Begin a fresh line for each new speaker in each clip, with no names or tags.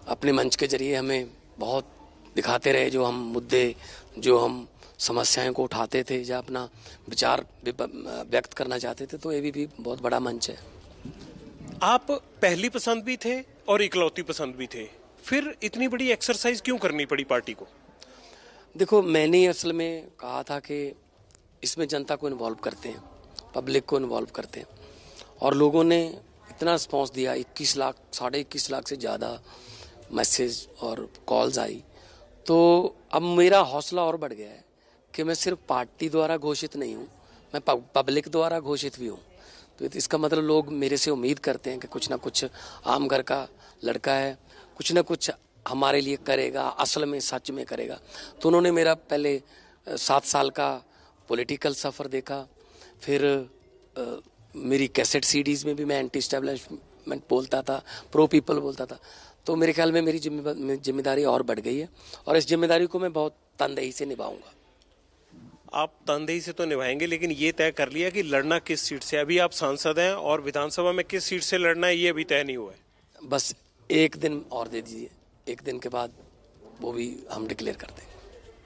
अपने मंच के जरिए हमें बहुत दिखाते रहे, जो हम मुद्दे, जो हम समस्याएं को उठाते थे या अपना विचार व्यक्त करना चाहते थे, तो एबीपी बहुत बड़ा मंच है।
आप पहली पसंद भी थे और इकलौती पसंद भी थे, फिर इतनी बड़ी एक्सरसाइज क्यों करनी पड़ी पार्टी को?
देखो, मैंने असल में कहा था कि इसमें जनता को इन्वॉल्व करते हैं, पब्लिक को इन्वॉल्व करते हैं, और लोगों ने इतना रिस्पॉन्स दिया। 21 लाख, 21.5 लाख से ज़्यादा मैसेज और कॉल्स आई, तो अब मेरा हौसला और बढ़ गया है कि मैं सिर्फ पार्टी द्वारा घोषित नहीं हूँ, मैं पब्लिक द्वारा घोषित भी हूँ। तो इसका मतलब लोग मेरे से उम्मीद करते हैं कि कुछ ना कुछ आम घर का लड़का है, कुछ ना कुछ हमारे लिए करेगा, असल में सच में करेगा। तो उन्होंने मेरा पहले 7 साल का पॉलिटिकल सफ़र देखा, फिर मेरी कैसेट सीडीज़ में भी मैं एंटी एस्टेब्लिशमेंट बोलता था, प्रो पीपल बोलता था। तो मेरे ख्याल में मेरी जिम्मेदारी और बढ़ गई है, और इस जिम्मेदारी को मैं बहुत तनदेही से निभाऊंगा।
आप तनदेही से तो निभाएंगे, लेकिन ये तय कर लिया कि लड़ना किस सीट से? अभी आप सांसद हैं और विधानसभा में किस सीट से लड़ना है ये अभी तय नहीं हुआ है।
बस एक दिन और दे दीजिए, एक दिन के बाद वो भी हम डिक्लेयर कर देंगे।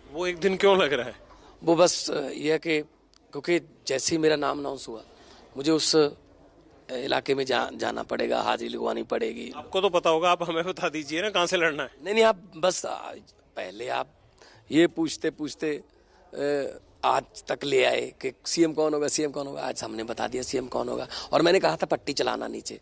वो एक दिन क्यों लग रहा है?
वो बस ये है कि क्योंकि जैसे ही मेरा नाम अनाउंस हुआ, मुझे उस इलाके में जाना पड़ेगा, हाजिरी लगवानी पड़ेगी।
आपको तो पता होगा, आप हमें बता दीजिए ना कहाँ से लड़ना है।
नहीं, आप बस पहले आप ये पूछते पूछते आज तक ले आए कि सीएम कौन होगा, सीएम कौन होगा। आज हमने बता दिया सीएम कौन होगा, और मैंने कहा था पट्टी चलाना नीचे,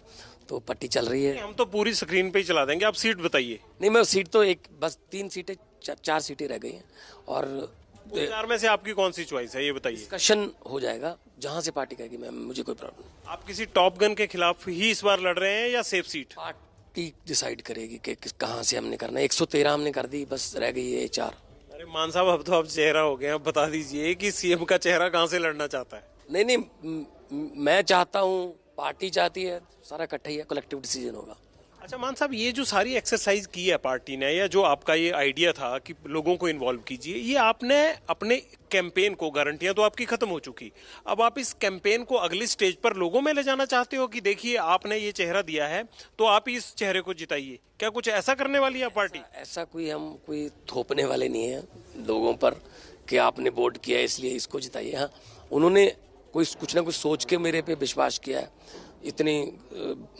तो पट्टी चल रही है।
हम तो पूरी स्क्रीन पे ही चला देंगे, आप सीट बताइए।
नहीं, मैं सीट तो एक, बस 3 सीटें, 4 सीटें रह गई हैं, और
4 में से आपकी कौन सी चॉइस है ये बताइए।
डिस्कशन हो जाएगा, जहां से पार्टी कहेगी, मैं, मुझे कोई प्रॉब्लम नहीं।
आप किसी टॉप गन के खिलाफ ही इस बार लड़ रहे हैं या सेफ सीट?
पार्टी डिसाइड करेगी कि कहां से हमने करना है। 113 हमने कर दी, बस रह गई है 4।
अरे मान साहब, अब तो आप चेहरा हो गए, अब बता दीजिए कि सीएम का चेहरा कहां से लड़ना चाहता है।
नहीं, मैं चाहता हूं, पार्टी चाहती है, सारा इकट्ठा ही है, कलेक्टिव डिसीजन होगा।
अच्छा मान साहब, ये जो सारी एक्सरसाइज की है पार्टी ने, या जो आपका ये आइडिया था कि लोगों को इन्वॉल्व कीजिए, ये आपने अपने कैंपेन को, गारंटियां तो आपकी खत्म हो चुकी, अब आप इस कैंपेन को अगली स्टेज पर लोगों में ले जाना चाहते हो कि देखिए आपने ये चेहरा दिया है तो आप इस चेहरे को जिताइए, क्या कुछ ऐसा करने वाली है पार्टी?
ऐसा हम कोई थोपने वाले नहीं है लोगों पर कि आपने वोट किया इसलिए इसको जिताइए। हाँ, उन्होंने कुछ ना कुछ सोच के मेरे पे विश्वास किया है। इतनी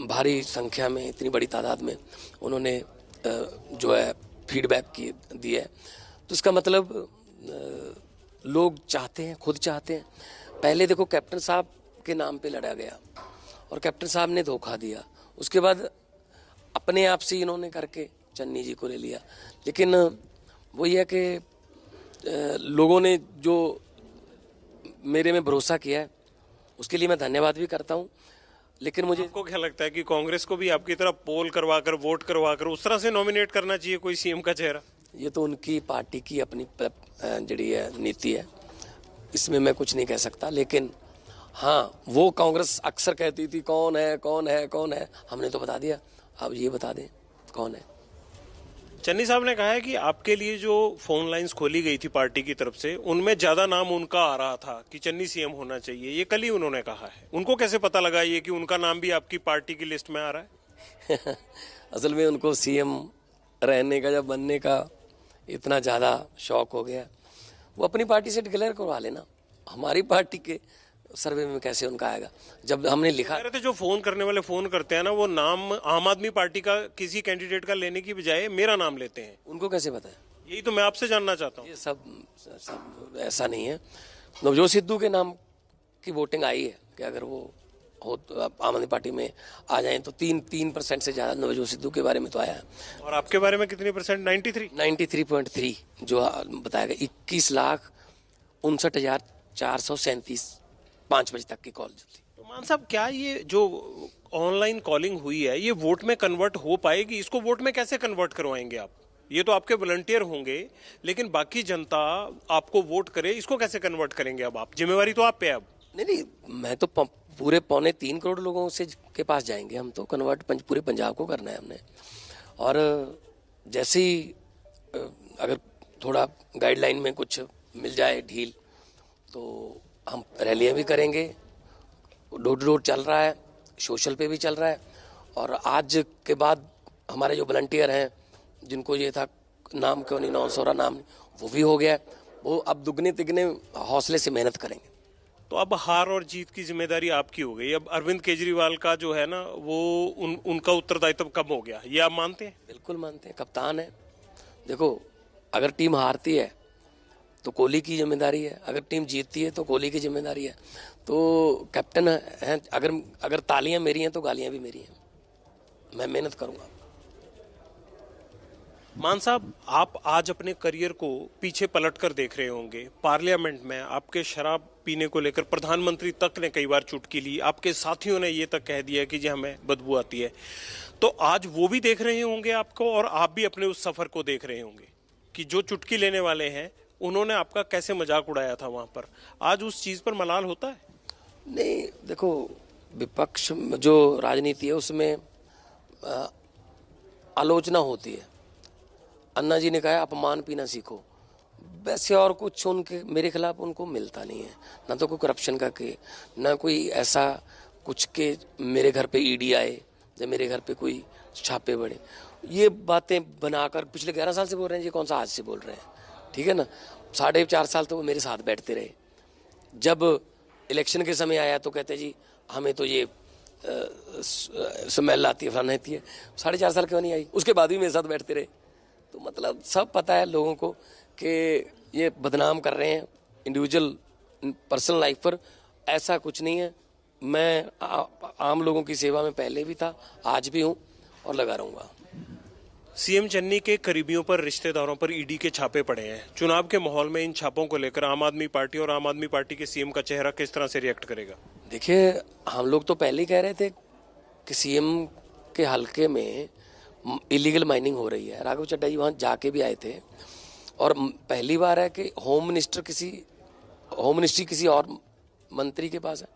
भारी संख्या में, इतनी बड़ी तादाद में उन्होंने जो है फीडबैक दिया है, तो इसका मतलब लोग चाहते हैं, खुद चाहते हैं। पहले देखो, कैप्टन साहब के नाम पे लड़ा गया और कैप्टन साहब ने धोखा दिया, उसके बाद अपने आप से इन्होंने करके चन्नी जी को ले लिया। लेकिन वो ये है कि लोगों ने जो मेरे में भरोसा किया है, उसके लिए मैं धन्यवाद भी करता हूँ। लेकिन मुझे,
आपको क्या लगता है कि कांग्रेस को भी आपकी तरह पोल करवाकर, वोट करवाकर उस तरह से नॉमिनेट करना चाहिए कोई सीएम का चेहरा?
ये तो उनकी पार्टी की अपनी जड़ी है, नीति है, इसमें मैं कुछ नहीं कह सकता। लेकिन हाँ, वो कांग्रेस अक्सर कहती थी कौन है कौन है कौन है, हमने तो बता दिया, अब ये बता दें कौन है।
चन्नी साहब ने कहा है कि आपके लिए जो फोन लाइंस खोली गई थी पार्टी की तरफ से, उनमें ज्यादा नाम उनका आ रहा था कि चन्नी सीएम होना चाहिए, ये कल ही उन्होंने कहा है। उनको कैसे पता लगा ये कि उनका नाम भी आपकी पार्टी की लिस्ट में आ रहा है?
असल में उनको सीएम रहने का या बनने का इतना ज़्यादा शौक हो गया, वो अपनी पार्टी से डिक्लेयर करवा लेना। हमारी पार्टी के सर्वे में कैसे उनका आएगा? जब हमने लिखा,
कह रहे थे जो फोन करने वाले फोन करते हैं ना, वो नाम आम आदमी पार्टी का किसी कैंडिडेट का लेने की बजाय मेरा नाम लेते हैं।
उनको कैसे पता है?
यही तो मैं आपसे जानना चाहता हूँ।
ये सब ऐसा नहीं है। नवजोत सिद्धू के नाम की वोटिंग आई है कि अगर वो हो तो आम आदमी पार्टी में आ जाएं, तो 3% से ज़्यादा नवजोत सिद्धू के बारे में तो आया है।
और आपके बारे में कितनी परसेंट?
93.3 जो बताया गया। 21,59,437 5 बजे तक की कॉल जो थी।
तो मान साहब, क्या ये जो ऑनलाइन कॉलिंग हुई है ये वोट में कन्वर्ट हो पाएगी? इसको वोट में कैसे कन्वर्ट करवाएंगे आप? ये तो आपके वॉलंटियर होंगे, लेकिन बाकी जनता आपको वोट करे, इसको कैसे कन्वर्ट करेंगे? अब आप, जिम्मेवारी तो आप पे है अब।
नहीं, मैं तो पूरे 2.25 करोड़ लोगों से के पास जाएंगे हम तो। कन्वर्ट पूरे पंजाब को करना है हमने। और जैसे ही अगर थोड़ा गाइडलाइन में कुछ मिल जाए ढील, तो हम रैलियाँ भी करेंगे। डोर टू डोर चल रहा है, सोशल पे भी चल रहा है, और आज के बाद हमारे जो वॉलंटियर हैं जिनको ये था नाम क्यों नहीं, नौसौरा नाम नहीं, वो भी हो गया है। वो अब दुगने तिगने हौसले से मेहनत करेंगे।
तो अब हार और जीत की जिम्मेदारी आपकी हो गई। अब अरविंद केजरीवाल का जो है ना वो उनका उत्तरदायित्व कम हो गया, ये आप मानते हैं?
बिल्कुल मानते हैं, कप्तान है। देखो, अगर टीम हारती है तो कोहली की जिम्मेदारी है, अगर टीम जीतती है तो कोहली की जिम्मेदारी है। तो कैप्टन है, अगर तालियां मेरी हैं तो गालियां भी मेरी हैं। मैं मेहनत करूंगा।
मान साहब, आप आज अपने करियर को पीछे पलट कर देख रहे होंगे। पार्लियामेंट में आपके शराब पीने को लेकर प्रधानमंत्री तक ने कई बार चुटकी ली, आपके साथियों ने ये तक कह दिया कि जी हमें बदबू आती है। तो आज वो भी देख रहे होंगे आपको, और आप भी अपने उस सफर को देख रहे होंगे कि जो चुटकी लेने वाले हैं उन्होंने आपका कैसे मजाक उड़ाया था वहां पर। आज उस चीज पर मलाल होता है?
नहीं, देखो, विपक्ष जो राजनीति है उसमें आलोचना होती है। अन्ना जी ने कहा है अपमान पीना सीखो। वैसे और कुछ उनके मेरे खिलाफ उनको मिलता नहीं है, ना तो कोई करप्शन का के, ना कोई ऐसा कुछ के मेरे घर पे ईडी आए या मेरे घर पे कोई छापे पड़े। ये बातें बनाकर पिछले 11 साल से बोल रहे हैं, ये कौन सा आज से बोल रहे हैं? ठीक है ना। 4.5 साल तो वो मेरे साथ बैठते रहे। जब इलेक्शन के समय आया तो कहते जी हमें तो ये स्मेल आती है, फलाना आती है। 4.5 साल क्यों नहीं आई? उसके बाद भी मेरे साथ बैठते रहे। तो मतलब सब पता है लोगों को कि ये बदनाम कर रहे हैं इंडिविजुअल पर्सनल लाइफ पर। ऐसा कुछ नहीं है। मैं आम लोगों की सेवा में पहले भी था, आज भी हूँ और लगा रहूँगा।
सीएम चन्नी के करीबियों पर, रिश्तेदारों पर ईडी के छापे पड़े हैं। चुनाव के माहौल में इन छापों को लेकर आम आदमी पार्टी और आम आदमी पार्टी के सीएम का चेहरा किस तरह से रिएक्ट करेगा? देखिए,
हम लोग तो पहले ही कह रहे थे कि सीएम के हलके में इलीगल माइनिंग हो रही है। राघव चड्ढा जी वहाँ जाके भी आए थे, और पहली बार है कि होम मिनिस्ट्री किसी और मंत्री के पास है,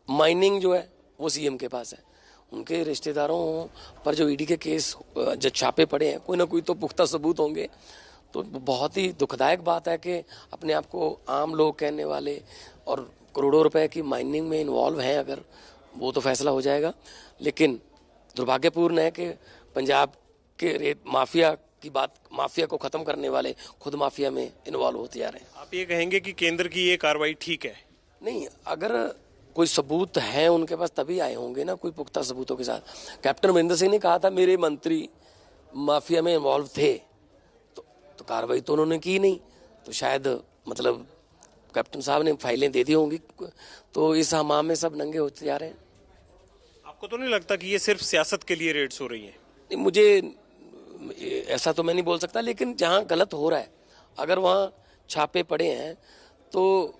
माइनिंग जो है वो सीएम के पास है। उनके रिश्तेदारों पर जो ईडी के केस, जो छापे पड़े हैं, कोई ना कोई तो पुख्ता सबूत होंगे। तो बहुत ही दुखदायक बात है कि अपने आप को आम लोग कहने वाले और करोड़ों रुपए की माइनिंग में इन्वॉल्व हैं, अगर वो तो फैसला हो जाएगा। लेकिन दुर्भाग्यपूर्ण है कि पंजाब के रेत माफिया को खत्म करने वाले खुद माफिया में इन्वॉल्व होते जा रहे हैं।
आप ये कहेंगे कि केंद्र की ये कार्रवाई ठीक है?
नहीं, अगर कोई सबूत है उनके पास तभी आए होंगे ना, कोई पुख्ता सबूतों के साथ। कैप्टन अमरिंदर सिंह ने कहा था मेरे मंत्री माफिया में इन्वॉल्व थे, तो कार्रवाई तो उन्होंने की नहीं। तो शायद मतलब कैप्टन साहब ने फाइलें दे दी होंगी, तो इस हमाम में सब नंगे होते जा रहे हैं।
आपको तो नहीं लगता कि ये सिर्फ सियासत के लिए रेड्स हो रही हैं?
नहीं, मुझे ऐसा तो मैं नहीं बोल सकता, लेकिन जहाँ गलत हो रहा है, अगर वहाँ छापे पड़े हैं तो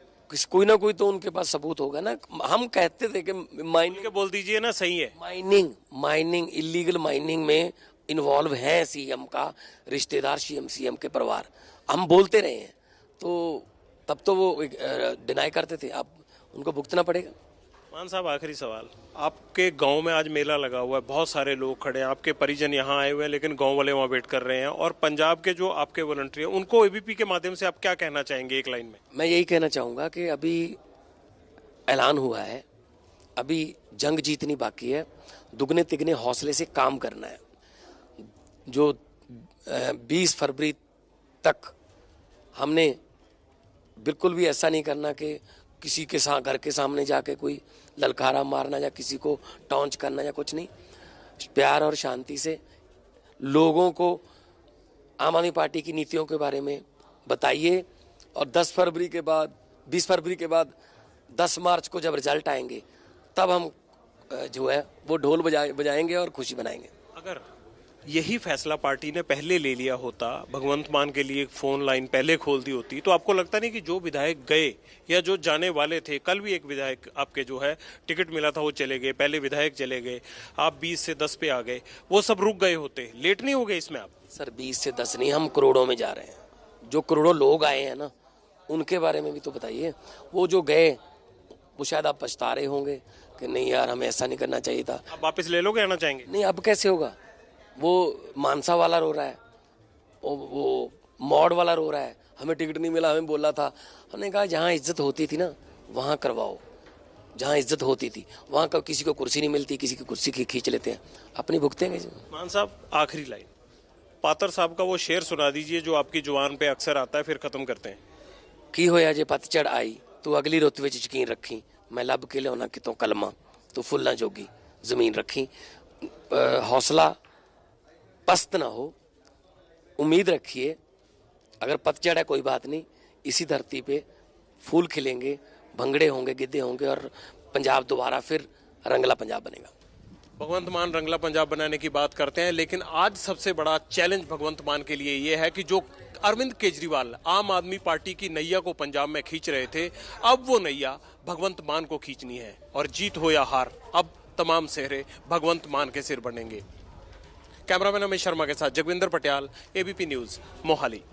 कोई ना कोई तो उनके पास सबूत होगा ना। हम कहते थे कि
माइनिंग के बोल दीजिए ना, सही है।
माइनिंग इलीगल माइनिंग में इन्वॉल्व है सीएम का रिश्तेदार, सीएम के परिवार। हम बोलते रहे हैं, तो तब तो वो डिनाई करते थे। अब उनको भुगतना पड़ेगा।
मान साहब, आखिरी सवाल। आपके गांव में आज मेला लगा हुआ है, बहुत सारे लोग खड़े हैं, आपके परिजन यहाँ आए हुए हैं, लेकिन गांव वाले वहाँ वेट कर रहे हैं। और पंजाब के जो आपके वॉलंटियर हैं, उनको एबीपी के माध्यम से आप क्या कहना चाहेंगे एक लाइन में?
मैं यही कहना चाहूँगा कि अभी ऐलान हुआ है, अभी जंग जीतनी बाकी है। दुगने तिगने हौसले से काम करना है। जो 20 फरवरी तक हमने बिल्कुल भी ऐसा नहीं करना कि किसी के घर के सामने जाके कोई ललकारा मारना या किसी को टॉन्च करना या कुछ नहीं। प्यार और शांति से लोगों को आम आदमी पार्टी की नीतियों के बारे में बताइए। और 20 फरवरी के बाद 10 मार्च को जब रिजल्ट आएंगे, तब हम जो है वो ढोल बजाएंगे और खुशी मनाएंगे।
अगर यही फैसला पार्टी ने पहले ले लिया होता, भगवंत मान के लिए फोन लाइन पहले खोल दी होती, तो आपको लगता नहीं कि जो विधायक गए या जो जाने वाले थे, कल भी एक विधायक आपके जो है टिकट मिला था वो चले गए, पहले विधायक चले गए, आप 20 से 10 पे आ गए, वो सब रुक गए होते? लेट नहीं हो गए इसमें आप?
सर, 20 से 10 नहीं, हम करोड़ों में जा रहे हैं। जो करोड़ों लोग आए हैं ना, उनके बारे में भी तो बताइए। वो जो गए, वो शायद आप पछता रहे होंगे कि नहीं यार, हमें ऐसा नहीं करना चाहिए था।
आप वापस ले लोगे, आना चाहेंगे?
नहीं, अब कैसे होगा? वो मानसा वाला रो रहा है, वो मॉड वाला रो रहा है, हमें टिकट नहीं मिला, हमें बोला था। हमने कहा जहाँ इज्जत होती थी ना, वहाँ करवाओ। जहाँ इज्जत होती थी वहाँ किसी को कुर्सी नहीं मिलती, किसी की कुर्सी खींच लेते हैं, अपनी भुगतेंगे।
मान साहब, आखिरी लाइन। पातर साहब का वो शेर सुना दीजिए जो आपकी जुबान पे अक्सर आता है, फिर खत्म करते हैं।
की होया जे पतझड़ आई तू अगली रुत विच यकीन रखी, मैं लब के लियाउणा कितों कलमा तू फुल्लां जोगी जमीन रखी। हौसला पस्त ना हो, उम्मीद रखिए। अगर पतझड़ है कोई बात नहीं, इसी धरती पे फूल खिलेंगे, भंगड़े होंगे, गिद्धे होंगे और पंजाब दोबारा फिर रंगला पंजाब बनेगा।
भगवंत मान रंगला पंजाब बनाने की बात करते हैं, लेकिन आज सबसे बड़ा चैलेंज भगवंत मान के लिए ये है कि जो अरविंद केजरीवाल आम आदमी पार्टी की नैया को पंजाब में खींच रहे थे, अब वो नैया भगवंत मान को खींचनी है और जीत हो या हार अब तमाम सेहरे भगवंत मान के सिर बनेंगे। कैमरामैन अमित शर्मा के साथ जगविंदर पटियाल, एबीपी न्यूज, मोहाली।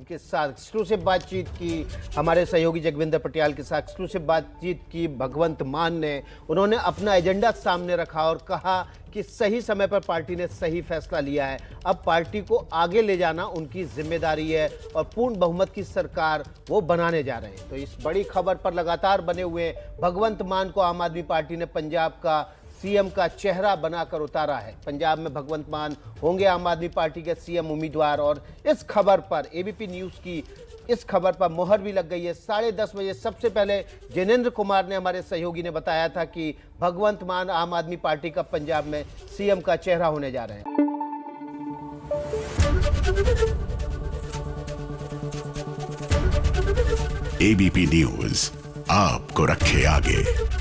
के साथ एक्सक्लूसिव बातचीत की, हमारे सहयोगी जगविंदर पटियाल के साथ एक्सक्लूसिव बातचीत की भगवंत मान ने। उन्होंने अपना एजेंडा सामने रखा और कहा कि सही समय पर पार्टी ने सही फैसला लिया है, अब पार्टी को आगे ले जाना उनकी जिम्मेदारी है और पूर्ण बहुमत की सरकार वो बनाने जा रहे हैं। तो इस बड़ी खबर पर लगातार बने हुए भगवंत मान को आम आदमी पार्टी ने पंजाब का सीएम का चेहरा बनाकर उतारा है। पंजाब में भगवंत मान होंगे आम आदमी पार्टी के सीएम उम्मीदवार और इस खबर पर एबीपी न्यूज की इस खबर पर मोहर भी लग गई है। 10:30 बजे सबसे पहले जिनेंद्र कुमार ने, हमारे सहयोगी ने बताया था कि भगवंत मान आम आदमी पार्टी का पंजाब में सीएम का चेहरा होने जा रहे हैं।
एबीपी न्यूज आपको रखे आगे।